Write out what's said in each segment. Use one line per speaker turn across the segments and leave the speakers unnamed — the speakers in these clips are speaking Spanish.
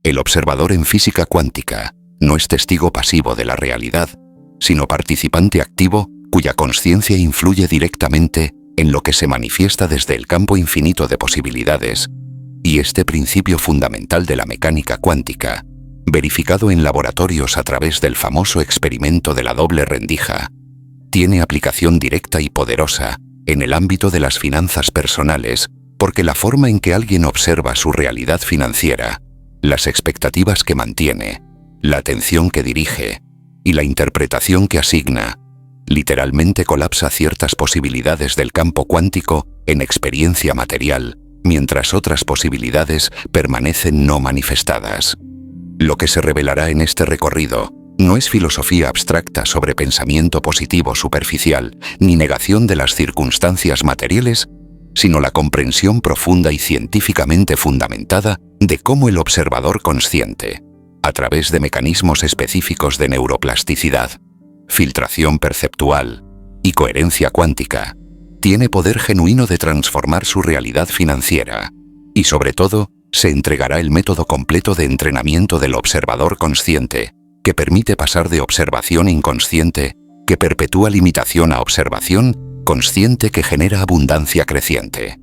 El observador en física cuántica no es testigo pasivo de la realidad, sino participante activo cuya consciencia influye directamente en lo que se manifiesta desde el campo infinito de posibilidades, y este principio fundamental de la mecánica cuántica, verificado en laboratorios a través del famoso experimento de la doble rendija, tiene aplicación directa y poderosa en el ámbito de las finanzas personales, porque la forma en que alguien observa su realidad financiera, las expectativas que mantiene, la atención que dirige y la interpretación que asigna, literalmente colapsa ciertas posibilidades del campo cuántico en experiencia material, mientras otras posibilidades permanecen no manifestadas. Lo que se revelará en este recorrido no es filosofía abstracta sobre pensamiento positivo superficial, ni negación de las circunstancias materiales, sino la comprensión profunda y científicamente fundamentada de cómo el observador consciente, a través de mecanismos específicos de neuroplasticidad, filtración perceptual y coherencia cuántica, tiene poder genuino de transformar su realidad financiera, y sobre todo, se entregará el método completo de entrenamiento del observador consciente, que permite pasar de observación inconsciente, que perpetúa limitación a observación consciente que genera abundancia creciente.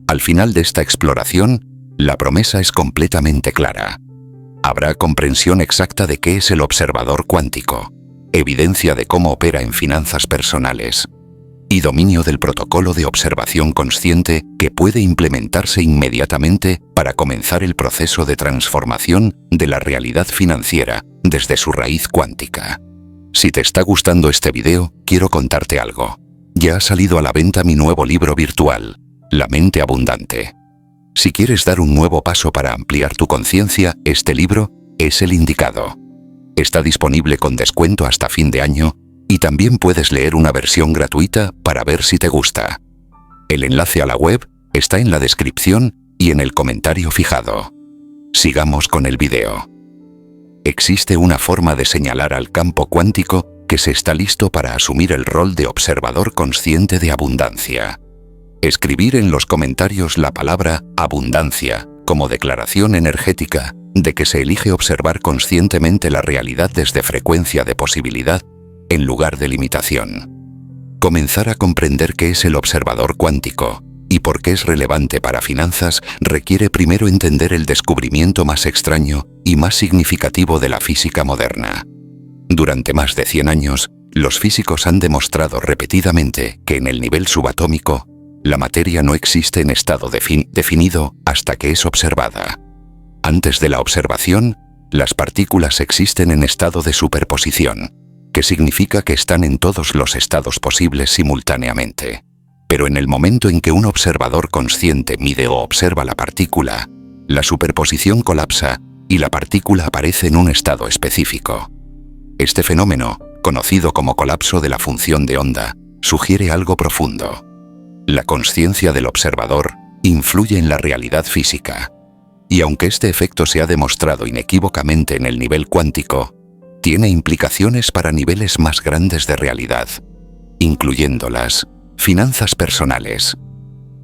Al final de esta exploración, la promesa es completamente clara. Habrá comprensión exacta de qué es el observador cuántico, evidencia de cómo opera en finanzas personales, y dominio del protocolo de observación consciente que puede implementarse inmediatamente para comenzar el proceso de transformación de la realidad financiera desde su raíz cuántica. Si te está gustando este video, quiero contarte algo. Ya ha salido a la venta mi nuevo libro virtual, La Mente Abundante. Si quieres dar un nuevo paso para ampliar tu conciencia, este libro es el indicado. Está disponible con descuento hasta fin de año y también puedes leer una versión gratuita para ver si te gusta. El enlace a la web está en la descripción y en el comentario fijado. Sigamos con el video. Existe una forma de señalar al campo cuántico que se está listo para asumir el rol de observador consciente de abundancia. Escribir en los comentarios la palabra abundancia como declaración energética de que se elige observar conscientemente la realidad desde frecuencia de posibilidad en lugar de limitación. Comenzar a comprender qué es el observador cuántico y por qué es relevante para finanzas requiere primero entender el descubrimiento más extraño y más significativo de la física moderna. Durante más de 100 años, los físicos han demostrado repetidamente que en el nivel subatómico, la materia no existe en estado definido hasta que es observada. Antes de la observación, las partículas existen en estado de superposición, que significa que están en todos los estados posibles simultáneamente. Pero en el momento en que un observador consciente mide o observa la partícula, la superposición colapsa y la partícula aparece en un estado específico. Este fenómeno, conocido como colapso de la función de onda, sugiere algo profundo. La consciencia del observador influye en la realidad física, y aunque este efecto se ha demostrado inequívocamente en el nivel cuántico, tiene implicaciones para niveles más grandes de realidad, incluyendo las finanzas personales.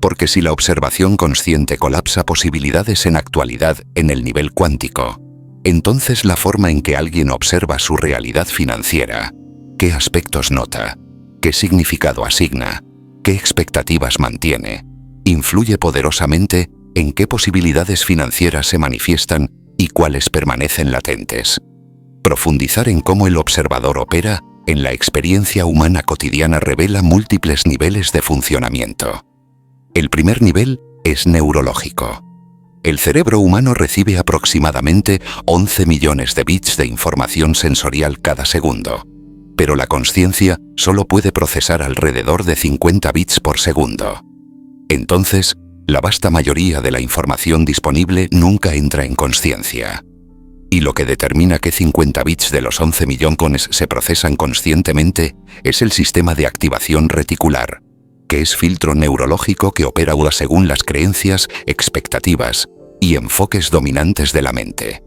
Porque si la observación consciente colapsa posibilidades en actualidad en el nivel cuántico, entonces la forma en que alguien observa su realidad financiera, qué aspectos nota, qué significado asigna, qué expectativas mantiene, influye poderosamente en qué posibilidades financieras se manifiestan y cuáles permanecen latentes. Profundizar en cómo el observador opera en la experiencia humana cotidiana revela múltiples niveles de funcionamiento. El primer nivel es neurológico. El cerebro humano recibe aproximadamente 11 millones de bits de información sensorial cada segundo, pero la consciencia solo puede procesar alrededor de 50 bits por segundo. Entonces, la vasta mayoría de la información disponible nunca entra en consciencia. Y lo que determina que 50 bits de los 11 millones se procesan conscientemente es el sistema de activación reticular, que es filtro neurológico que opera según las creencias, expectativas y enfoques dominantes de la mente.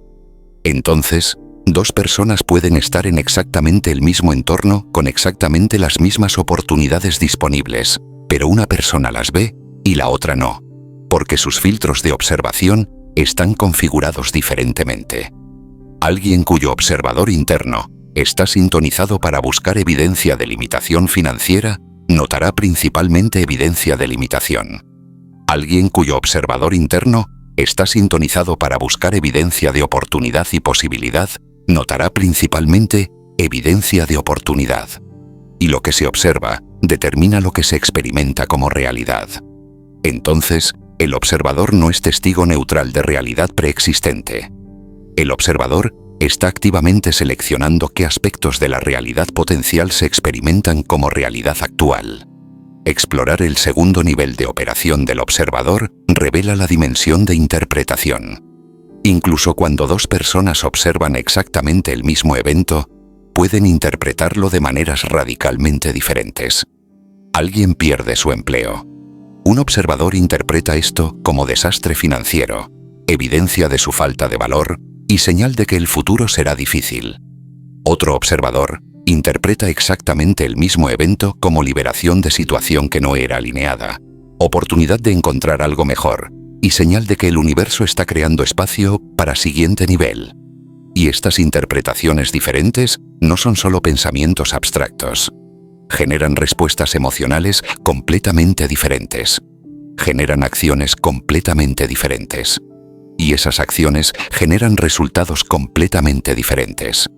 Entonces, dos personas pueden estar en exactamente el mismo entorno con exactamente las mismas oportunidades disponibles, pero una persona las ve y la otra no, porque sus filtros de observación están configurados diferentemente. Alguien cuyo observador interno está sintonizado para buscar evidencia de limitación financiera, notará principalmente evidencia de limitación. Alguien cuyo observador interno está sintonizado para buscar evidencia de oportunidad y posibilidad, notará principalmente evidencia de oportunidad. Y lo que se observa determina lo que se experimenta como realidad. Entonces, el observador no es testigo neutral de realidad preexistente. El observador está activamente seleccionando qué aspectos de la realidad potencial se experimentan como realidad actual. Explorar el segundo nivel de operación del observador revela la dimensión de interpretación. Incluso cuando dos personas observan exactamente el mismo evento, pueden interpretarlo de maneras radicalmente diferentes. Alguien pierde su empleo. Un observador interpreta esto como desastre financiero, evidencia de su falta de valor y señal de que el futuro será difícil. Otro observador interpreta exactamente el mismo evento como liberación de situación que no era alineada, oportunidad de encontrar algo mejor y señal de que el universo está creando espacio para siguiente nivel. Y estas interpretaciones diferentes no son solo pensamientos abstractos. Generan respuestas emocionales completamente diferentes. Generan acciones completamente diferentes. Y esas acciones generan resultados completamente diferentes.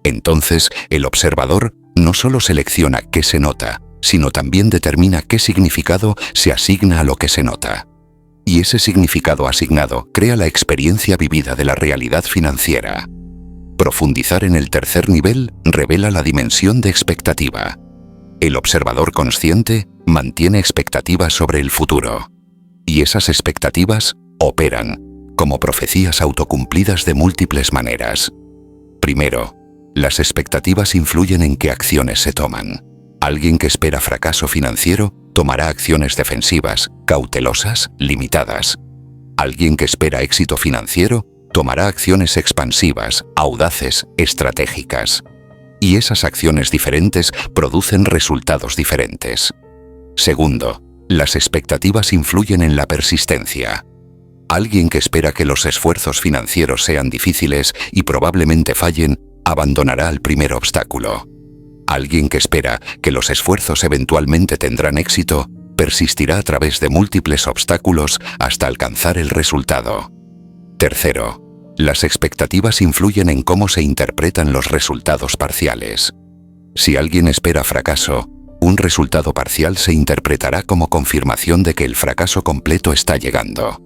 Entonces, el observador no solo selecciona qué se nota, sino también determina qué significado se asigna a lo que se nota. Y ese significado asignado crea la experiencia vivida de la realidad financiera. Profundizar en el tercer nivel revela la dimensión de expectativa. El observador consciente mantiene expectativas sobre el futuro. Y esas expectativas operan como profecías autocumplidas de múltiples maneras. Primero, las expectativas influyen en qué acciones se toman. Alguien que espera fracaso financiero tomará acciones defensivas, cautelosas, limitadas. Alguien que espera éxito financiero tomará acciones expansivas, audaces, estratégicas. Y esas acciones diferentes producen resultados diferentes. Segundo, las expectativas influyen en la persistencia. Alguien que espera que los esfuerzos financieros sean difíciles y probablemente fallen, abandonará al primer obstáculo. Alguien que espera que los esfuerzos eventualmente tendrán éxito, persistirá a través de múltiples obstáculos hasta alcanzar el resultado. Tercero, las expectativas influyen en cómo se interpretan los resultados parciales. Si alguien espera fracaso, un resultado parcial se interpretará como confirmación de que el fracaso completo está llegando.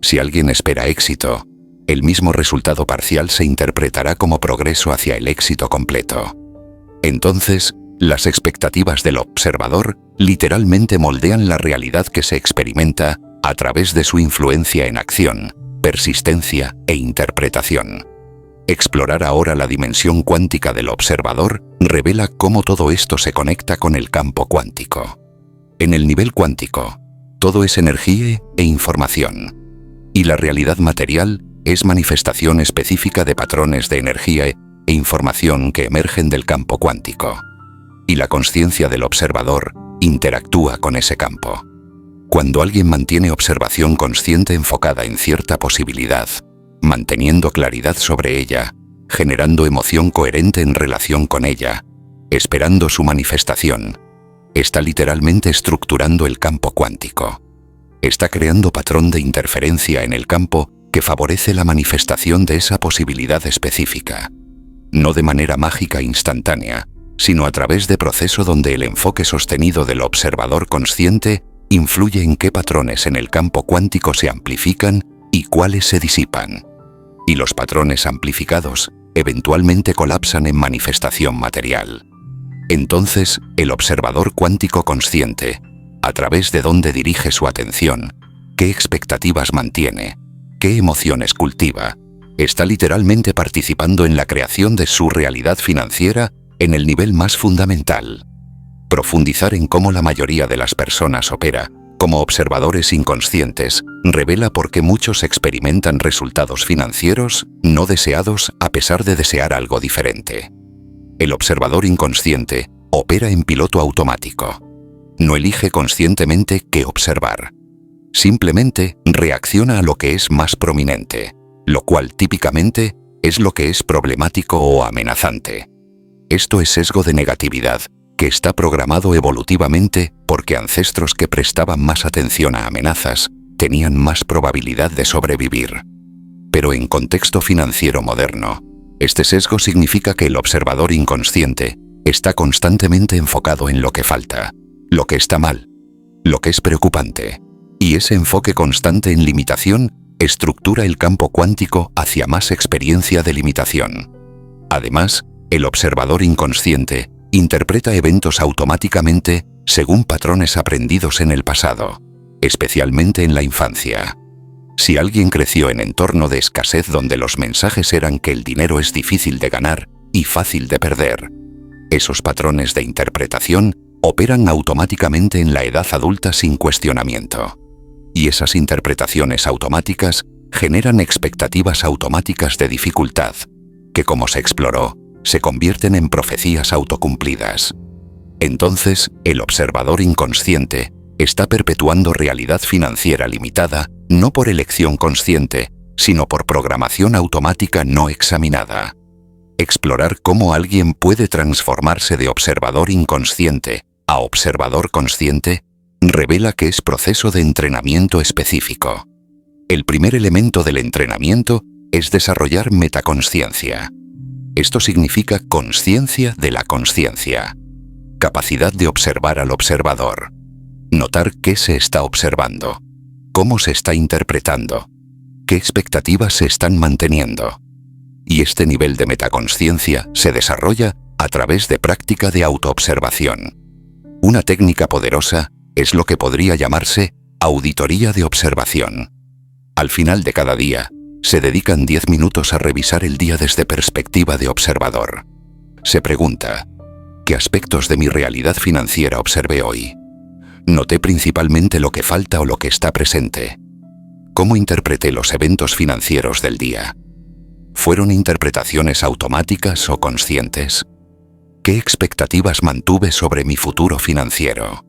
Si alguien espera éxito, el mismo resultado parcial se interpretará como progreso hacia el éxito completo. Entonces, las expectativas del observador literalmente moldean la realidad que se experimenta a través de su influencia en acción, persistencia e interpretación. Explorar ahora la dimensión cuántica del observador revela cómo todo esto se conecta con el campo cuántico. En el nivel cuántico, todo es energía e información. Y la realidad material es manifestación específica de patrones de energía e información que emergen del campo cuántico. Y la consciencia del observador interactúa con ese campo. Cuando alguien mantiene observación consciente enfocada en cierta posibilidad, manteniendo claridad sobre ella, generando emoción coherente en relación con ella, esperando su manifestación, está literalmente estructurando el campo cuántico. Está creando patrón de interferencia en el campo que favorece la manifestación de esa posibilidad específica. No de manera mágica instantánea, sino a través de proceso donde el enfoque sostenido del observador consciente influye en qué patrones en el campo cuántico se amplifican y cuáles se disipan. Y los patrones amplificados eventualmente colapsan en manifestación material. Entonces, el observador cuántico consciente, a través de dónde dirige su atención, qué expectativas mantiene, qué emociones cultiva, está literalmente participando en la creación de su realidad financiera en el nivel más fundamental. Profundizar en cómo la mayoría de las personas opera como observadores inconscientes revela por qué muchos experimentan resultados financieros no deseados a pesar de desear algo diferente. El observador inconsciente opera en piloto automático. No elige conscientemente qué observar. Simplemente reacciona a lo que es más prominente, lo cual típicamente es lo que es problemático o amenazante. Esto es sesgo de negatividad, que está programado evolutivamente porque ancestros que prestaban más atención a amenazas tenían más probabilidad de sobrevivir. Pero en contexto financiero moderno, este sesgo significa que el observador inconsciente está constantemente enfocado en lo que falta, lo que está mal, lo que es preocupante, y ese enfoque constante en limitación estructura el campo cuántico hacia más experiencia de limitación. Además, el observador inconsciente interpreta eventos automáticamente según patrones aprendidos en el pasado, especialmente en la infancia. Si alguien creció en entorno de escasez donde los mensajes eran que el dinero es difícil de ganar y fácil de perder, esos patrones de interpretación operan automáticamente en la edad adulta sin cuestionamiento. Y esas interpretaciones automáticas generan expectativas automáticas de dificultad, que como se exploró, se convierten en profecías autocumplidas. Entonces, el observador inconsciente está perpetuando realidad financiera limitada no por elección consciente, sino por programación automática no examinada. Explorar cómo alguien puede transformarse de observador inconsciente a observador consciente revela que es proceso de entrenamiento específico. El primer elemento del entrenamiento es desarrollar metaconsciencia. Esto significa consciencia de la consciencia, capacidad de observar al observador, notar qué se está observando, cómo se está interpretando, qué expectativas se están manteniendo. Y este nivel de metaconsciencia se desarrolla a través de práctica de autoobservación. Una técnica poderosa es lo que podría llamarse auditoría de observación. Al final de cada día, se dedican 10 minutos a revisar el día desde perspectiva de observador. Se pregunta, ¿qué aspectos de mi realidad financiera observé hoy? ¿Noté principalmente lo que falta o lo que está presente? ¿Cómo interpreté los eventos financieros del día? ¿Fueron interpretaciones automáticas o conscientes? ¿Qué expectativas mantuve sobre mi futuro financiero?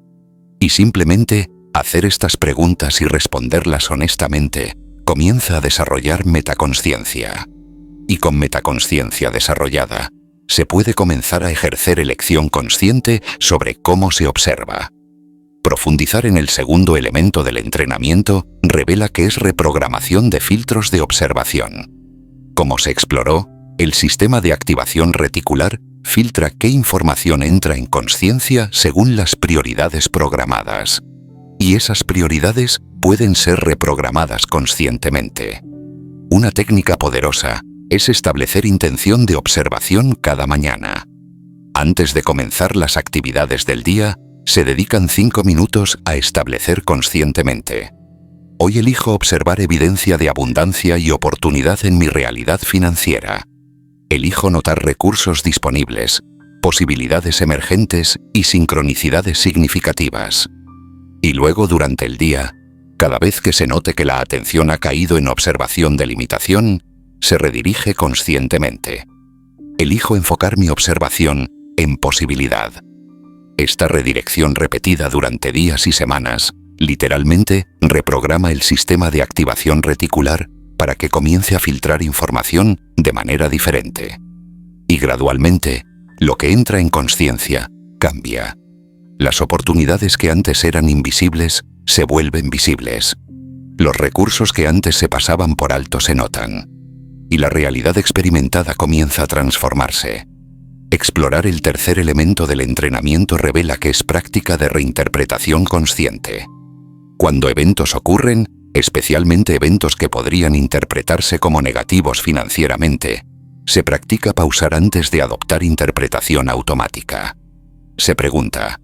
Y simplemente hacer estas preguntas y responderlas honestamente comienza a desarrollar metaconsciencia. Y con metaconsciencia desarrollada, se puede comenzar a ejercer elección consciente sobre cómo se observa. Profundizar en el segundo elemento del entrenamiento revela que es reprogramación de filtros de observación. Como se exploró, el sistema de activación reticular filtra qué información entra en consciencia según las prioridades programadas. Y esas prioridades pueden ser reprogramadas conscientemente. Una técnica poderosa es establecer intención de observación cada mañana. Antes de comenzar las actividades del día, se dedican 5 minutos a establecer conscientemente: hoy elijo observar evidencia de abundancia y oportunidad en mi realidad financiera. Elijo notar recursos disponibles, posibilidades emergentes y sincronicidades significativas. Y luego, durante el día, cada vez que se note que la atención ha caído en observación de limitación, se redirige conscientemente. Elijo enfocar mi observación en posibilidad. Esta redirección repetida durante días y semanas, literalmente, reprograma el sistema de activación reticular para que comience a filtrar información de manera diferente. Y gradualmente, lo que entra en consciencia cambia. Las oportunidades que antes eran invisibles se vuelven visibles. Los recursos que antes se pasaban por alto se notan. Y la realidad experimentada comienza a transformarse. Explorar el tercer elemento del entrenamiento revela que es práctica de reinterpretación consciente. Cuando eventos ocurren, especialmente eventos que podrían interpretarse como negativos financieramente, se practica pausar antes de adoptar interpretación automática. Se pregunta,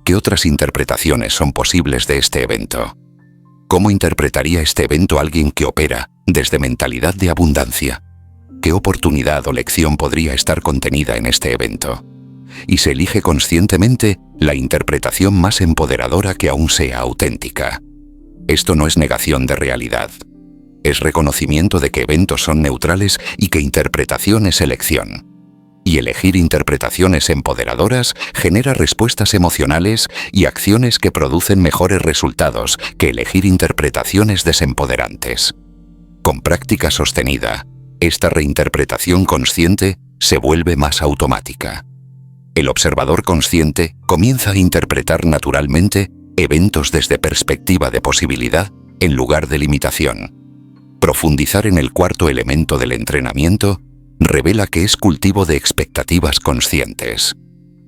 ¿qué otras interpretaciones son posibles de este evento? ¿Cómo interpretaría este evento alguien que opera desde mentalidad de abundancia? ¿Qué oportunidad o lección podría estar contenida en este evento? Y se elige conscientemente la interpretación más empoderadora que aún sea auténtica. Esto no es negación de realidad. Es reconocimiento de que eventos son neutrales y que interpretación es elección. y elegir interpretaciones empoderadoras genera respuestas emocionales y acciones que producen mejores resultados que elegir interpretaciones desempoderantes. Con práctica sostenida, esta reinterpretación consciente se vuelve más automática. El observador consciente comienza a interpretar naturalmente eventos desde perspectiva de posibilidad en lugar de limitación. Profundizar en el cuarto elemento del entrenamiento revela que es cultivo de expectativas conscientes.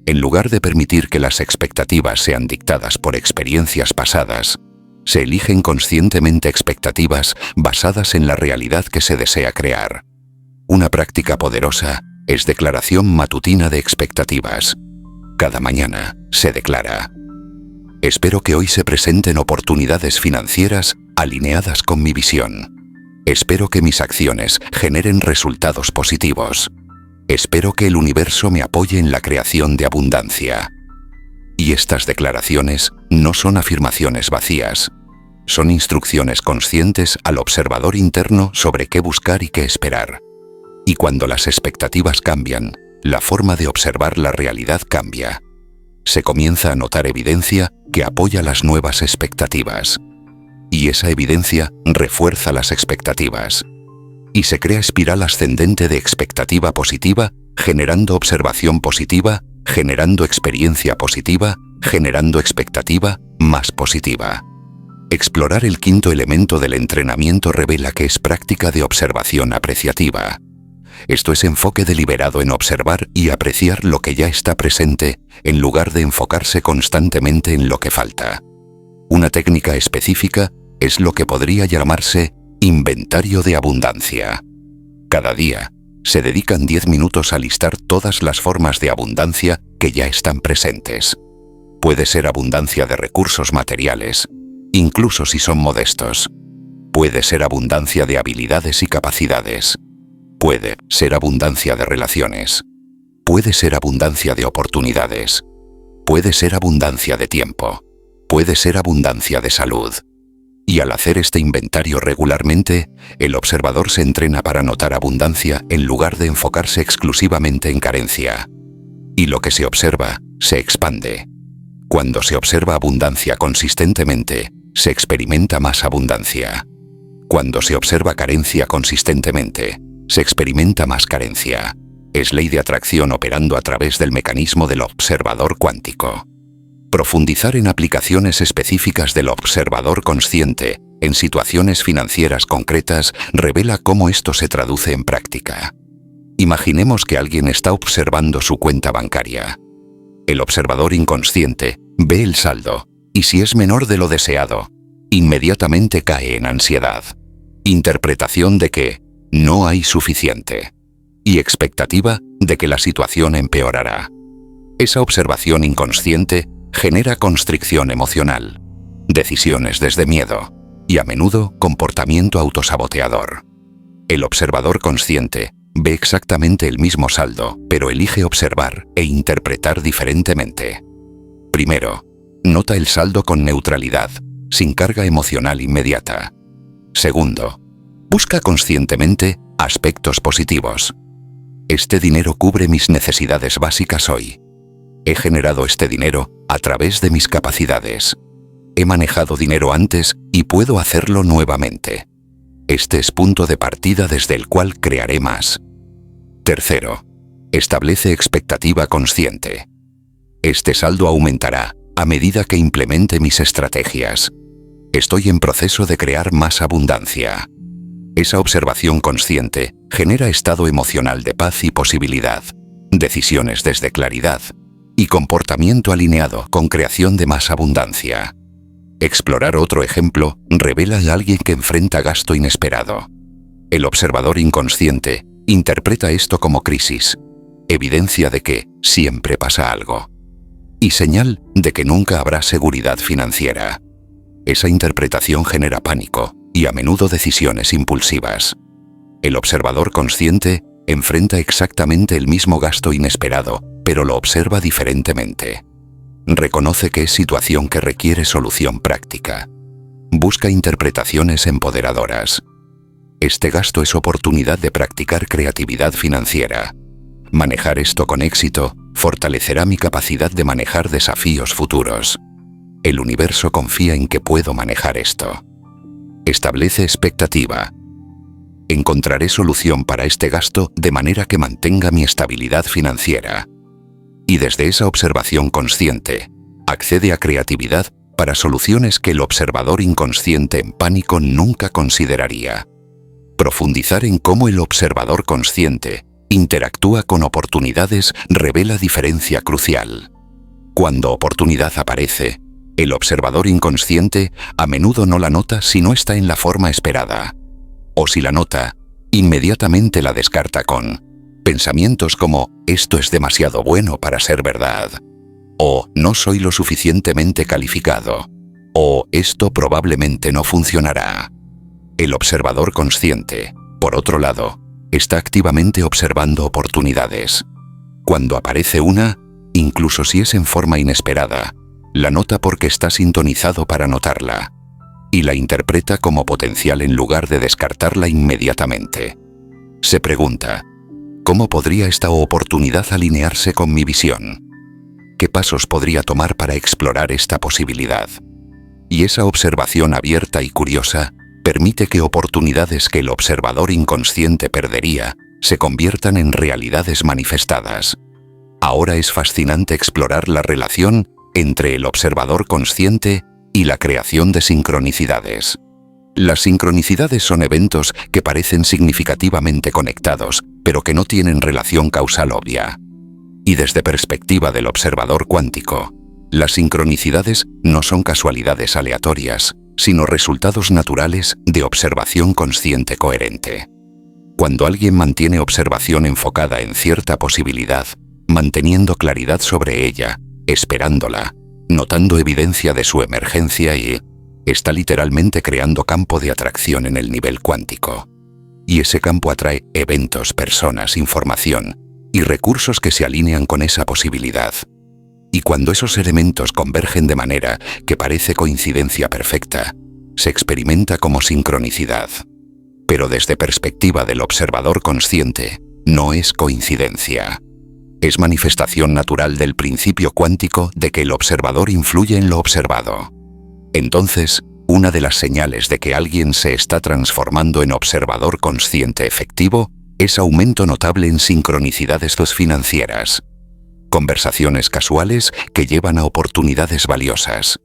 En lugar de permitir que las expectativas sean dictadas por experiencias pasadas, se eligen conscientemente expectativas basadas en la realidad que se desea crear. Una práctica poderosa es declaración matutina de expectativas. Cada mañana se declara: espero que hoy se presenten oportunidades financieras alineadas con mi visión. Espero que mis acciones generen resultados positivos. Espero que el universo me apoye en la creación de abundancia. Y estas declaraciones no son afirmaciones vacías. Son instrucciones conscientes al observador interno sobre qué buscar y qué esperar. Y cuando las expectativas cambian, la forma de observar la realidad cambia. Se comienza a notar evidencia que apoya las nuevas expectativas. Y esa evidencia refuerza las expectativas. Y se crea espiral ascendente de expectativa positiva, generando observación positiva, generando experiencia positiva, generando expectativa más positiva. Explorar el quinto elemento del entrenamiento revela que es práctica de observación apreciativa. Esto es enfoque deliberado en observar y apreciar lo que ya está presente, en lugar de enfocarse constantemente en lo que falta. Una técnica específica es lo que podría llamarse inventario de abundancia. Cada día, se dedican 10 minutos a listar todas las formas de abundancia que ya están presentes. Puede ser abundancia de recursos materiales, incluso si son modestos. Puede ser abundancia de habilidades y capacidades. Puede ser abundancia de relaciones. Puede ser abundancia de oportunidades. Puede ser abundancia de tiempo. Puede ser abundancia de salud. Y al hacer este inventario regularmente, el observador se entrena para notar abundancia en lugar de enfocarse exclusivamente en carencia. Y lo que se observa, se expande. Cuando se observa abundancia consistentemente, se experimenta más abundancia. Cuando se observa carencia consistentemente, se experimenta más carencia. Es ley de atracción operando a través del mecanismo del observador cuántico. Profundizar en aplicaciones específicas del observador consciente en situaciones financieras concretas revela cómo esto se traduce en práctica. Imaginemos que alguien está observando su cuenta bancaria. El observador inconsciente ve el saldo y si es menor de lo deseado, inmediatamente cae en ansiedad. Interpretación de que no hay suficiente y expectativa de que la situación empeorará. Esa observación inconsciente genera constricción emocional, decisiones desde miedo y a menudo comportamiento autosaboteador. El observador consciente ve exactamente el mismo saldo, pero elige observar e interpretar diferentemente. Primero, nota el saldo con neutralidad, sin carga emocional inmediata. Segundo, busca conscientemente aspectos positivos. Este dinero cubre mis necesidades básicas hoy. He generado este dinero a través de mis capacidades. He manejado dinero antes y puedo hacerlo nuevamente. Este es punto de partida desde el cual crearé más. Tercero, establece expectativa consciente. Este saldo aumentará a medida que implemente mis estrategias. Estoy en proceso de crear más abundancia. Esa observación consciente genera estado emocional de paz y posibilidad, decisiones desde claridad y comportamiento alineado con creación de más abundancia. Explorar otro ejemplo revela a alguien que enfrenta gasto inesperado. El observador inconsciente interpreta esto como crisis, evidencia de que siempre pasa algo, y señal de que nunca habrá seguridad financiera. Esa interpretación genera pánico y a menudo decisiones impulsivas. El observador consciente enfrenta exactamente el mismo gasto inesperado, pero lo observa diferentemente. Reconoce que es situación que requiere solución práctica. Busca interpretaciones empoderadoras. Este gasto es oportunidad de practicar creatividad financiera. Manejar esto con éxito fortalecerá mi capacidad de manejar desafíos futuros. El universo confía en que puedo manejar esto. Establece expectativa. Encontraré solución para este gasto de manera que mantenga mi estabilidad financiera. Y desde esa observación consciente, accede a creatividad para soluciones que el observador inconsciente en pánico nunca consideraría. Profundizar en cómo el observador consciente interactúa con oportunidades revela diferencia crucial. Cuando oportunidad aparece, el observador inconsciente a menudo no la nota si no está en la forma esperada. O si la nota, inmediatamente la descarta con pensamientos como «esto es demasiado bueno para ser verdad», o «no soy lo suficientemente calificado», o «esto probablemente no funcionará». El observador consciente, por otro lado, está activamente observando oportunidades. Cuando aparece una, incluso si es en forma inesperada, la nota porque está sintonizado para notarla, y la interpreta como potencial en lugar de descartarla inmediatamente. Se pregunta, ¿cómo podría esta oportunidad alinearse con mi visión? ¿Qué pasos podría tomar para explorar esta posibilidad? Y esa observación abierta y curiosa permite que oportunidades que el observador inconsciente perdería se conviertan en realidades manifestadas. Ahora es fascinante explorar la relación entre el observador consciente y la creación de sincronicidades. Las sincronicidades son eventos que parecen significativamente conectados, pero que no tienen relación causal obvia. Y desde perspectiva del observador cuántico, las sincronicidades no son casualidades aleatorias, sino resultados naturales de observación consciente coherente. Cuando alguien mantiene observación enfocada en cierta posibilidad, manteniendo claridad sobre ella, esperándola, notando evidencia de su emergencia y está literalmente creando campo de atracción en el nivel cuántico. Y ese campo atrae eventos, personas, información y recursos que se alinean con esa posibilidad. Y cuando esos elementos convergen de manera que parece coincidencia perfecta, se experimenta como sincronicidad. Pero desde perspectiva del observador consciente, no es coincidencia. Es manifestación natural del principio cuántico de que el observador influye en lo observado. Entonces, una de las señales de que alguien se está transformando en observador consciente efectivo es aumento notable en sincronicidades financieras. Conversaciones casuales que llevan a oportunidades valiosas.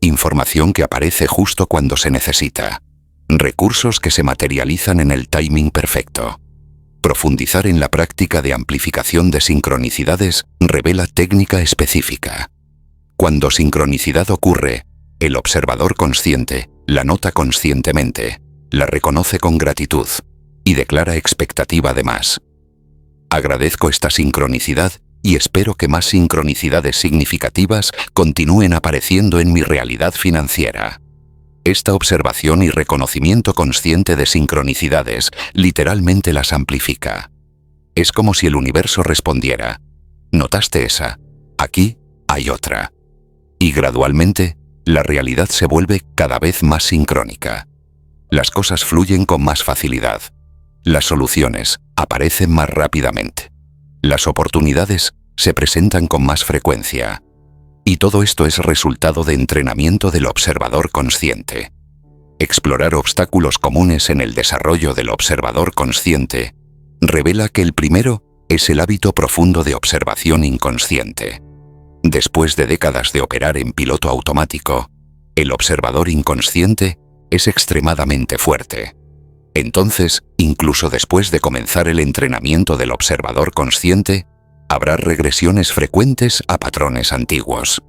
Información que aparece justo cuando se necesita. Recursos que se materializan en el timing perfecto. Profundizar en la práctica de amplificación de sincronicidades revela técnica específica. Cuando sincronicidad ocurre, el observador consciente la nota conscientemente, la reconoce con gratitud y declara expectativa de más. Agradezco esta sincronicidad y espero que más sincronicidades significativas continúen apareciendo en mi realidad financiera. Esta observación y reconocimiento consciente de sincronicidades literalmente las amplifica. Es como si el universo respondiera, ¿notaste esa? Aquí hay otra. Y gradualmente, la realidad se vuelve cada vez más sincrónica. Las cosas fluyen con más facilidad. Las soluciones aparecen más rápidamente. Las oportunidades se presentan con más frecuencia. Y todo esto es resultado de entrenamiento del observador consciente. Explorar obstáculos comunes en el desarrollo del observador consciente revela que el primero es el hábito profundo de observación inconsciente. Después de décadas de operar en piloto automático, el observador inconsciente es extremadamente fuerte. Entonces, incluso después de comenzar el entrenamiento del observador consciente, habrá regresiones frecuentes a patrones antiguos.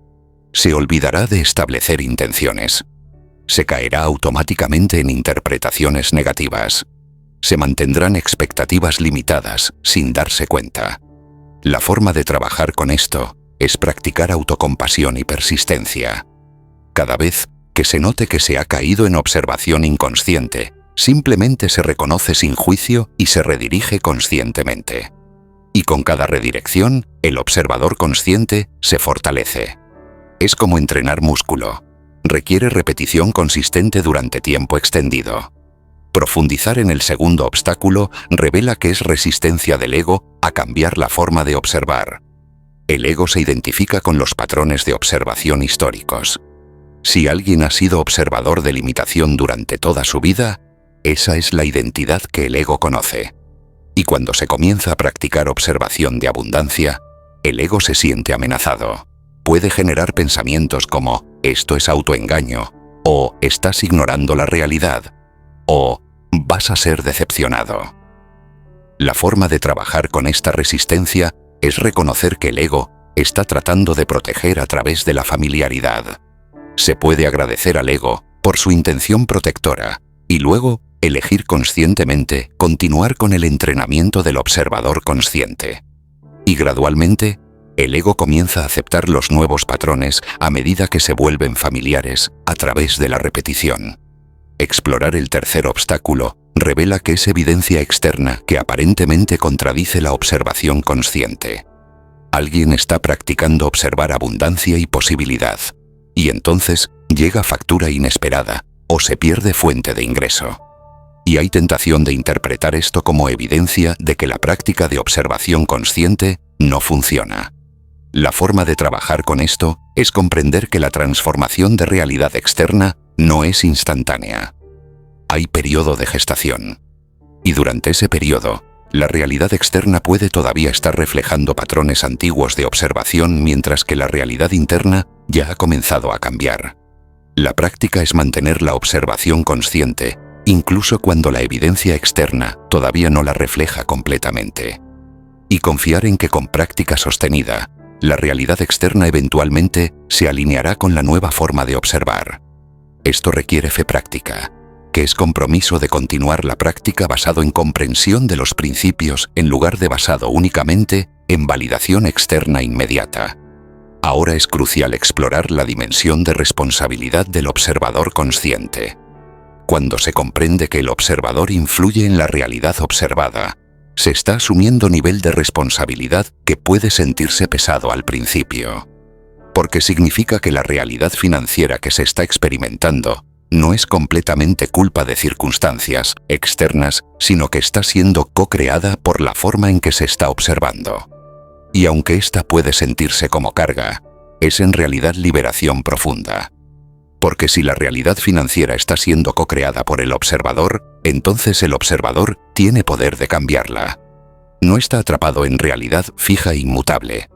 Se olvidará de establecer intenciones. Se caerá automáticamente en interpretaciones negativas. Se mantendrán expectativas limitadas sin darse cuenta. La forma de trabajar con esto es practicar autocompasión y persistencia. Cada vez que se note que se ha caído en observación inconsciente, simplemente se reconoce sin juicio y se redirige conscientemente. Y con cada redirección, el observador consciente se fortalece. Es como entrenar músculo. Requiere repetición consistente durante tiempo extendido. Profundizar en el segundo obstáculo revela que es resistencia del ego a cambiar la forma de observar. El ego se identifica con los patrones de observación históricos. Si alguien ha sido observador de limitación durante toda su vida, esa es la identidad que el ego conoce. Y cuando se comienza a practicar observación de abundancia, el ego se siente amenazado. Puede generar pensamientos como «esto es autoengaño», o «estás ignorando la realidad», o «vas a ser decepcionado». La forma de trabajar con esta resistencia es reconocer que el ego está tratando de proteger a través de la familiaridad. Se puede agradecer al ego por su intención protectora y luego elegir conscientemente continuar con el entrenamiento del observador consciente. Y gradualmente, el ego comienza a aceptar los nuevos patrones a medida que se vuelven familiares a través de la repetición. Explorar el tercer obstáculo revela que es evidencia externa que aparentemente contradice la observación consciente. Alguien está practicando observar abundancia y posibilidad, y entonces llega factura inesperada o se pierde fuente de ingreso. Y hay tentación de interpretar esto como evidencia de que la práctica de observación consciente no funciona. La forma de trabajar con esto es comprender que la transformación de realidad externa no es instantánea. Hay periodo de gestación. Y durante ese periodo, la realidad externa puede todavía estar reflejando patrones antiguos de observación mientras que la realidad interna ya ha comenzado a cambiar. La práctica es mantener la observación consciente, incluso cuando la evidencia externa todavía no la refleja completamente. Y confiar en que con práctica sostenida, la realidad externa eventualmente se alineará con la nueva forma de observar. Esto requiere fe práctica, que es compromiso de continuar la práctica basado en comprensión de los principios en lugar de basado únicamente en validación externa inmediata. Ahora es crucial explorar la dimensión de responsabilidad del observador consciente. Cuando se comprende que el observador influye en la realidad observada, se está asumiendo nivel de responsabilidad que puede sentirse pesado al principio. Porque significa que la realidad financiera que se está experimentando no es completamente culpa de circunstancias externas, sino que está siendo co-creada por la forma en que se está observando. Y aunque ésta puede sentirse como carga, es en realidad liberación profunda. Porque si la realidad financiera está siendo co-creada por el observador, entonces el observador tiene poder de cambiarla. No está atrapado en realidad fija e inmutable.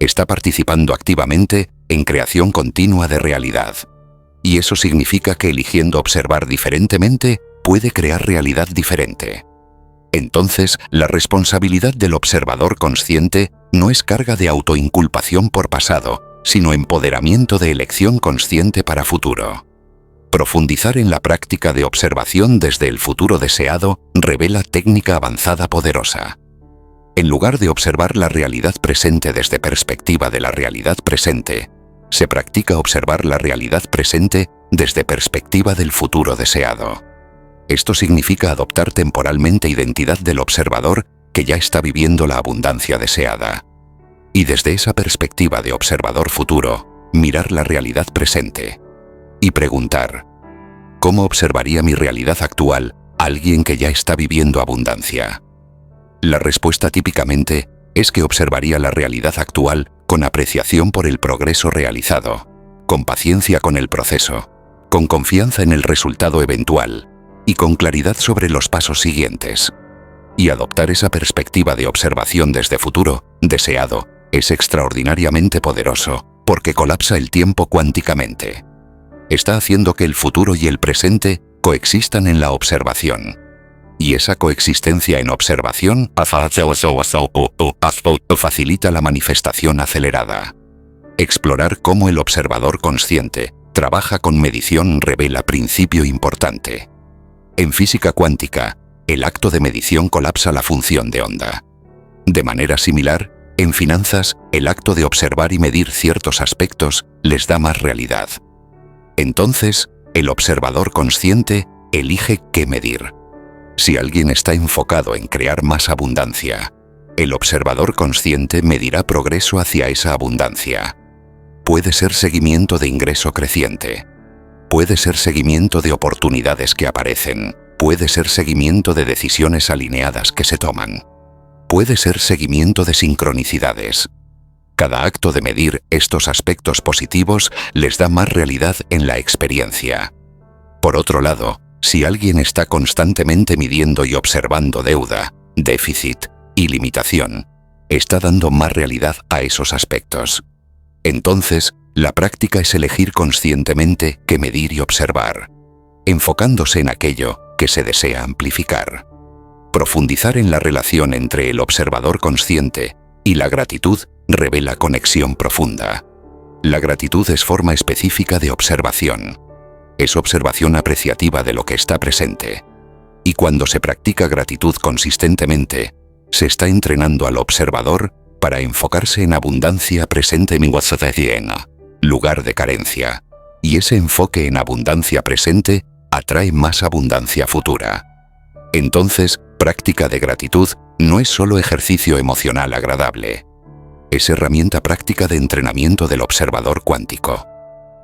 Está participando activamente en creación continua de realidad. Y eso significa que eligiendo observar diferentemente, puede crear realidad diferente. Entonces, la responsabilidad del observador consciente no es carga de autoinculpación por pasado, sino empoderamiento de elección consciente para futuro. Profundizar en la práctica de observación desde el futuro deseado revela técnica avanzada poderosa. En lugar de observar la realidad presente desde perspectiva de la realidad presente, se practica observar la realidad presente desde perspectiva del futuro deseado. Esto significa adoptar temporalmente identidad del observador que ya está viviendo la abundancia deseada. Y desde esa perspectiva de observador futuro, mirar la realidad presente. Y preguntar, ¿cómo observaría mi realidad actual alguien que ya está viviendo abundancia? La respuesta típicamente es que observaría la realidad actual con apreciación por el progreso realizado, con paciencia con el proceso, con confianza en el resultado eventual y con claridad sobre los pasos siguientes. Y adoptar esa perspectiva de observación desde futuro deseado es extraordinariamente poderoso porque colapsa el tiempo cuánticamente. Está haciendo que el futuro y el presente coexistan en la observación. Y esa coexistencia en observación facilita la manifestación acelerada. Explorar cómo el observador consciente trabaja con medición revela principio importante. En física cuántica, el acto de medición colapsa la función de onda. De manera similar, en finanzas, el acto de observar y medir ciertos aspectos les da más realidad. Entonces, el observador consciente elige qué medir. Si alguien está enfocado en crear más abundancia, el observador consciente medirá progreso hacia esa abundancia. Puede ser seguimiento de ingreso creciente. Puede ser seguimiento de oportunidades que aparecen. Puede ser seguimiento de decisiones alineadas que se toman. puede ser seguimiento de sincronicidades. Cada acto de medir estos aspectos positivos les da más realidad en la experiencia. Por otro lado, si alguien está constantemente midiendo y observando deuda, déficit y limitación, está dando más realidad a esos aspectos. Entonces, la práctica es elegir conscientemente qué medir y observar, enfocándose en aquello que se desea amplificar. Profundizar en la relación entre el observador consciente y la gratitud revela conexión profunda. La gratitud es forma específica de observación. Es observación apreciativa de lo que está presente. Y cuando se practica gratitud consistentemente, se está entrenando al observador para enfocarse en abundancia presente en lugar de carencia. Y ese enfoque en abundancia presente atrae más abundancia futura. Entonces, práctica de gratitud no es solo ejercicio emocional agradable. Es herramienta práctica de entrenamiento del observador cuántico.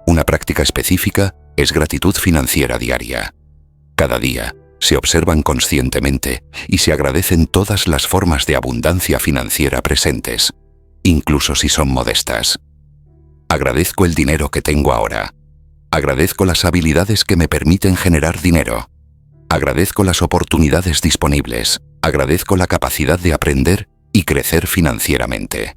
Una práctica específica es gratitud financiera diaria. Cada día se observan conscientemente y se agradecen todas las formas de abundancia financiera presentes, incluso si son modestas. Agradezco el dinero que tengo ahora. Agradezco las habilidades que me permiten generar dinero. Agradezco las oportunidades disponibles. Agradezco la capacidad de aprender y crecer financieramente.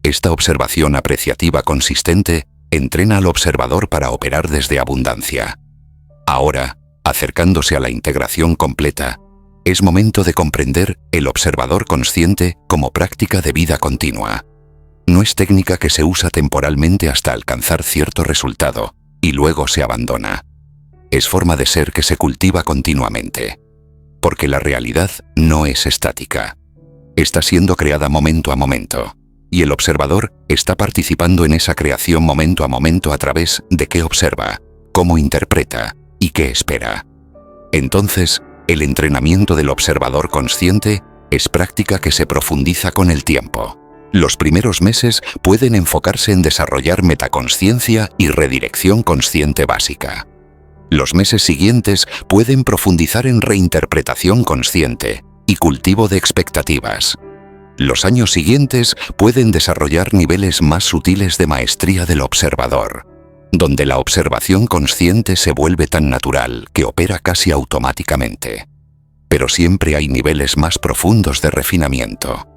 Esta observación apreciativa consistente entrena al observador para operar desde abundancia. Ahora, acercándose a la integración completa, es momento de comprender el observador consciente como práctica de vida continua. No es técnica que se usa temporalmente hasta alcanzar cierto resultado y luego se abandona. Es forma de ser que se cultiva continuamente. Porque la realidad no es estática. Está siendo creada momento a momento. Y el observador está participando en esa creación momento a momento a través de qué observa, cómo interpreta y qué espera. Entonces, el entrenamiento del observador consciente es práctica que se profundiza con el tiempo. Los primeros meses pueden enfocarse en desarrollar metaconsciencia y redirección consciente básica. Los meses siguientes pueden profundizar en reinterpretación consciente y cultivo de expectativas. Los años siguientes pueden desarrollar niveles más sutiles de maestría del observador, donde la observación consciente se vuelve tan natural que opera casi automáticamente. Pero siempre hay niveles más profundos de refinamiento.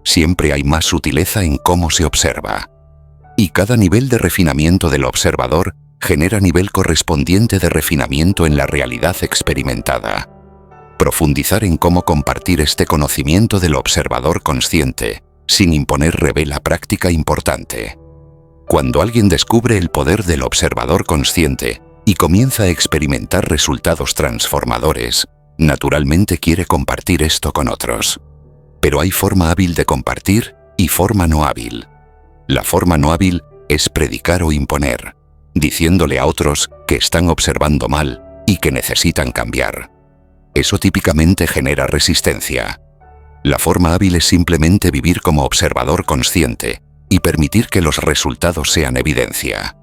Siempre hay más sutileza en cómo se observa. Y cada nivel de refinamiento del observador genera nivel correspondiente de refinamiento en la realidad experimentada. Profundizar en cómo compartir este conocimiento del observador consciente, sin imponer, revela práctica importante. Cuando alguien descubre el poder del observador consciente y comienza a experimentar resultados transformadores, naturalmente quiere compartir esto con otros. Pero hay forma hábil de compartir y forma no hábil. La forma no hábil es predicar o imponer, diciéndole a otros que están observando mal y que necesitan cambiar. Eso típicamente genera resistencia. La forma hábil es simplemente vivir como observador consciente y permitir que los resultados sean evidencia.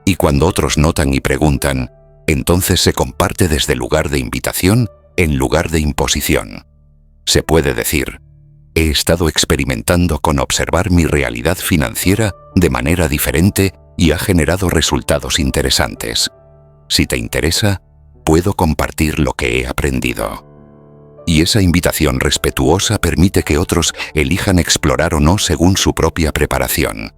Y cuando otros notan y preguntan, entonces se comparte desde el lugar de invitación en lugar de imposición. Se puede decir, he estado experimentando con observar mi realidad financiera de manera diferente y ha generado resultados interesantes. Si te interesa, puedo compartir lo que he aprendido. Y esa invitación respetuosa permite que otros elijan explorar o no según su propia preparación.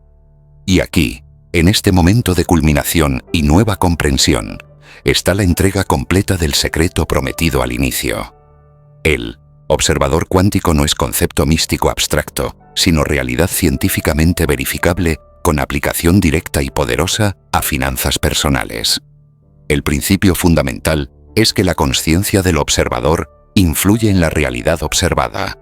Y aquí, en este momento de culminación y nueva comprensión, está la entrega completa del secreto prometido al inicio. El observador cuántico no es concepto místico abstracto, sino realidad científicamente verificable con aplicación directa y poderosa a finanzas personales. El principio fundamental es que la conciencia del observador influye en la realidad observada.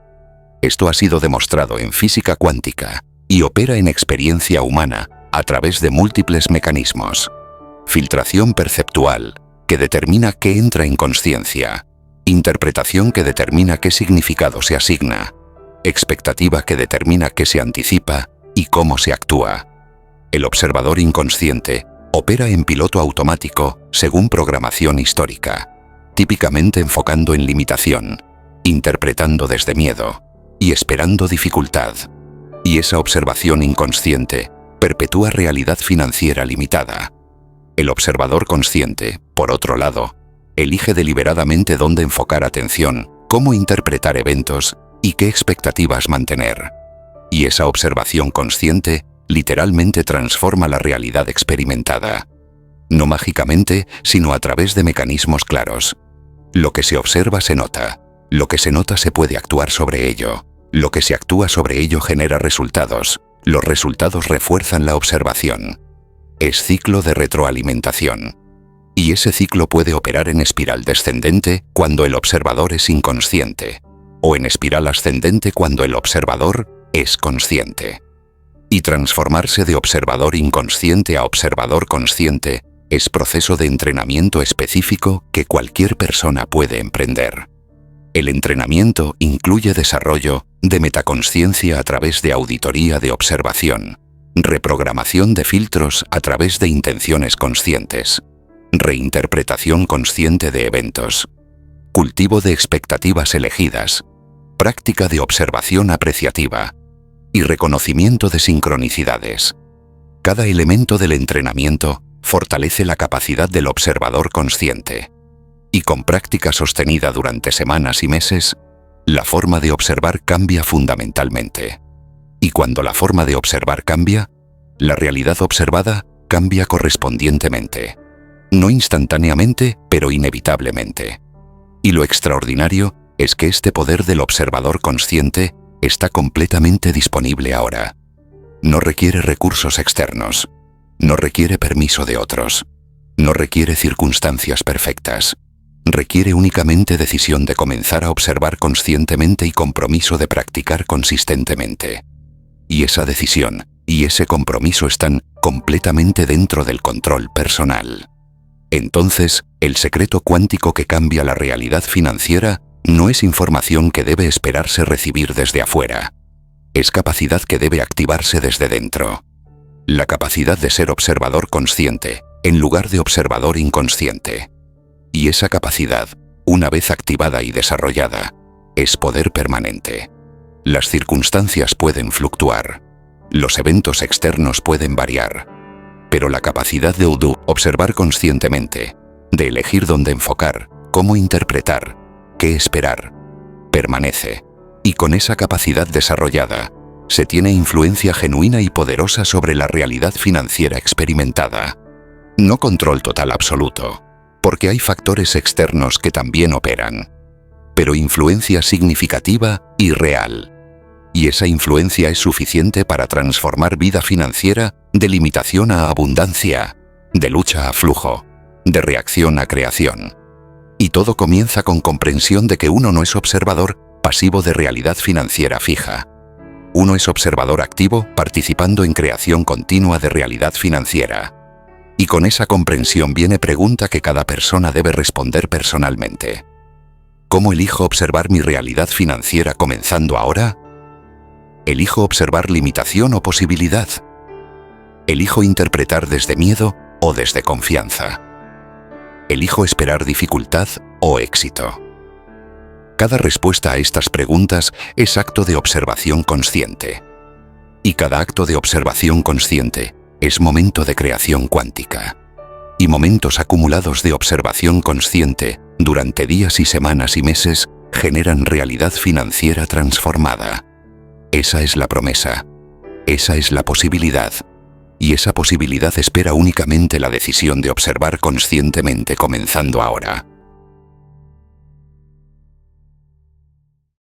Esto ha sido demostrado en física cuántica y opera en experiencia humana a través de múltiples mecanismos. Filtración perceptual, que determina qué entra en consciencia. Interpretación, que determina qué significado se asigna. Expectativa, que determina qué se anticipa y cómo se actúa. El observador inconsciente opera en piloto automático según programación histórica, típicamente enfocando en limitación, interpretando desde miedo y esperando dificultad. Y esa observación inconsciente perpetúa realidad financiera limitada. El observador consciente, por otro lado, elige deliberadamente dónde enfocar atención, cómo interpretar eventos y qué expectativas mantener. Y esa observación consciente literalmente transforma la realidad experimentada. No mágicamente, sino a través de mecanismos claros. Lo que se observa se nota. Lo que se nota se puede actuar sobre ello. Lo que se actúa sobre ello genera resultados. Los resultados refuerzan la observación. Es ciclo de retroalimentación. Y ese ciclo puede operar en espiral descendente cuando el observador es inconsciente, o en espiral ascendente cuando el observador es consciente. Y transformarse de observador inconsciente a observador consciente es proceso de entrenamiento específico que cualquier persona puede emprender. El entrenamiento incluye desarrollo de metaconsciencia a través de auditoría de observación, reprogramación de filtros a través de intenciones conscientes, reinterpretación consciente de eventos, cultivo de expectativas elegidas, práctica de observación apreciativa y reconocimiento de sincronicidades. Cada elemento del entrenamiento fortalece la capacidad del observador consciente. Y con práctica sostenida durante semanas y meses, la forma de observar cambia fundamentalmente. Y cuando la forma de observar cambia, la realidad observada cambia correspondientemente. No instantáneamente, pero inevitablemente. Y lo extraordinario es que este poder del observador consciente está completamente disponible ahora. No requiere recursos externos. No requiere permiso de otros. No requiere circunstancias perfectas. Requiere únicamente decisión de comenzar a observar conscientemente y compromiso de practicar consistentemente. Y esa decisión y ese compromiso están completamente dentro del control personal. Entonces, el secreto cuántico que cambia la realidad financiera no es información que debe esperarse recibir desde afuera. Es capacidad que debe activarse desde dentro. La capacidad de ser observador consciente, en lugar de observador inconsciente. Y esa capacidad, una vez activada y desarrollada, es poder permanente. Las circunstancias pueden fluctuar. Los eventos externos pueden variar. Pero la capacidad de observar conscientemente, de elegir dónde enfocar, cómo interpretar, qué esperar, permanece. Y con esa capacidad desarrollada, se tiene influencia genuina y poderosa sobre la realidad financiera experimentada. No control total absoluto, porque hay factores externos que también operan, pero influencia significativa y real. Y esa influencia es suficiente para transformar vida financiera de limitación a abundancia, de lucha a flujo, de reacción a creación. Y todo comienza con comprensión de que uno no es observador pasivo de realidad financiera fija. Uno es observador activo participando en creación continua de realidad financiera. Y con esa comprensión viene pregunta que cada persona debe responder personalmente. ¿Cómo elijo observar mi realidad financiera comenzando ahora? ¿Elijo observar limitación o posibilidad? ¿Elijo interpretar desde miedo o desde confianza? ¿Elijo esperar dificultad o éxito? Cada respuesta a estas preguntas es acto de observación consciente. Y cada acto de observación consciente es momento de creación cuántica. Y momentos acumulados de observación consciente durante días y semanas y meses generan realidad financiera transformada. Esa es la promesa. Esa es la posibilidad. Y esa posibilidad espera únicamente la decisión de observar conscientemente comenzando ahora.